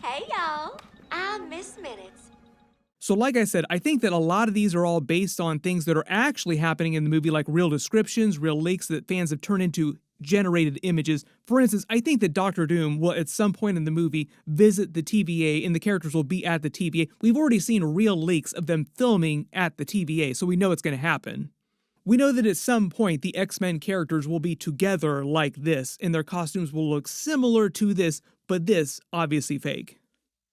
Hey, y'all. I'm Miss Minutes. So like I said, I think that a lot of these are all based on things that are actually happening in the movie, like real descriptions, real leaks that fans have turned into generated images. For instance, I think that Doctor Doom will at some point in the movie visit the TVA and the characters will be at the TVA. We've already seen real leaks of them filming at the TVA, so we know it's going to happen. We know that at some point the X-Men characters will be together like this, and their costumes will look similar to this, but this obviously fake.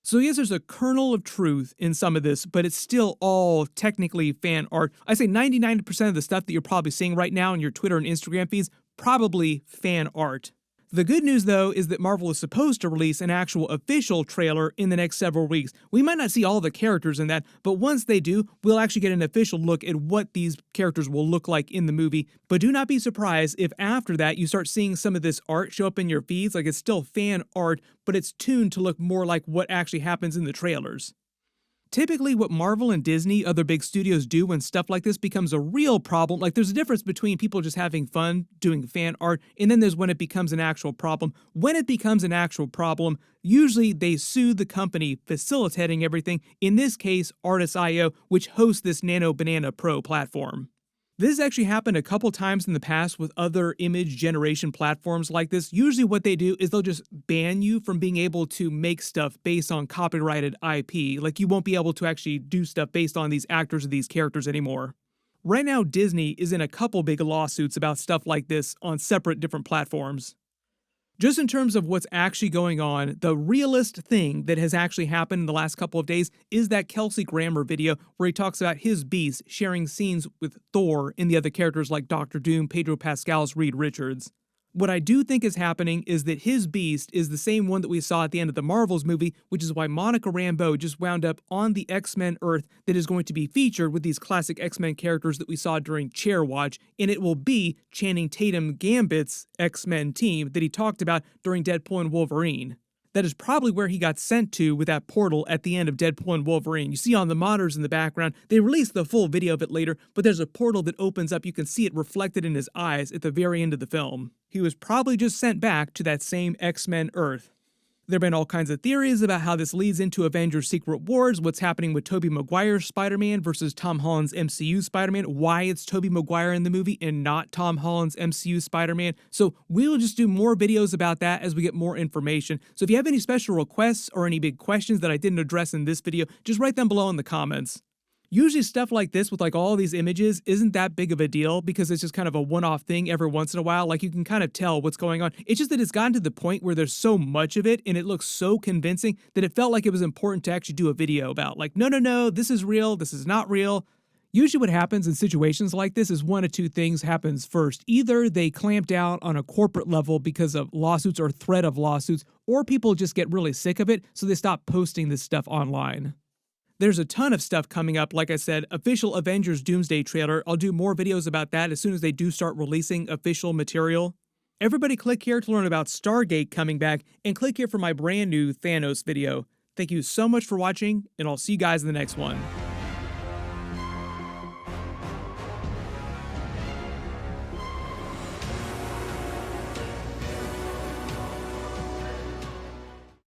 So yes, there's a kernel of truth in some of this, but it's still all technically fan art. I say 99% of the stuff that you're probably seeing right now in your Twitter and Instagram feeds, probably fan art. The good news, though, is that Marvel is supposed to release an actual official trailer in the next several weeks. We might not see all the characters in that, but once they do, we'll actually get an official look at what these characters will look like in the movie. But do not be surprised if after that you start seeing some of this art show up in your feeds, like it's still fan art, but it's tuned to look more like what actually happens in the trailers. Typically, what Marvel and Disney, other big studios, do when stuff like this becomes a real problem, like there's a difference between people just having fun doing fan art, and then there's when it becomes an actual problem. When it becomes an actual problem, usually they sue the company facilitating everything, in this case, Artist.io, which hosts this Nano Banana Pro platform. This has actually happened a couple times in the past with other image generation platforms like this. Usually what they do is they'll just ban you from being able to make stuff based on copyrighted IP. Like you won't be able to actually do stuff based on these actors or these characters anymore. Right now, Disney is in a couple big lawsuits about stuff like this on separate different platforms. Just in terms of what's actually going on, the realest thing that has actually happened in the last couple of days is that Kelsey Grammer video where he talks about his beast sharing scenes with Thor and the other characters like Doctor Doom, Pedro Pascal's Reed Richards. What I do think is happening is that his beast is the same one that we saw at the end of the Marvels movie, which is why Monica Rambeau just wound up on the X-Men Earth that is going to be featured with these classic X-Men characters that we saw during Chair Watch, and it will be Channing Tatum Gambit's X-Men team that he talked about during Deadpool and Wolverine. That is probably where he got sent to with that portal at the end of Deadpool and Wolverine. You see on the monitors in the background, they released the full video of it later, but there's a portal that opens up. You can see it reflected in his eyes at the very end of the film. He was probably just sent back to that same X-Men Earth. There have been all kinds of theories about how this leads into Avengers Secret Wars, what's happening with Tobey Maguire's Spider-Man versus Tom Holland's MCU Spider-Man, why it's Tobey Maguire in the movie and not Tom Holland's MCU Spider-Man. So we will just do more videos about that as we get more information. So if you have any special requests or any big questions that I didn't address in this video, just write them below in the comments. Usually stuff like this with like all these images isn't that big of a deal because it's just kind of a one-off thing every once in a while. Like you can kind of tell what's going on. It's just that it's gotten to the point where there's so much of it and it looks so convincing that it felt like it was important to actually do a video about. Like, no, this is real, this is not real. Usually what happens in situations like this is one of two things happens first. Either they clamp down on a corporate level because of lawsuits or threat of lawsuits, or people just get really sick of it, so they stop posting this stuff online. There's a ton of stuff coming up, like I said, official Avengers Doomsday trailer. I'll do more videos about that as soon as they do start releasing official material. Everybody click here to learn about Stargate coming back, and click here for my brand new Thanos video. Thank you so much for watching, and I'll see you guys in the next one.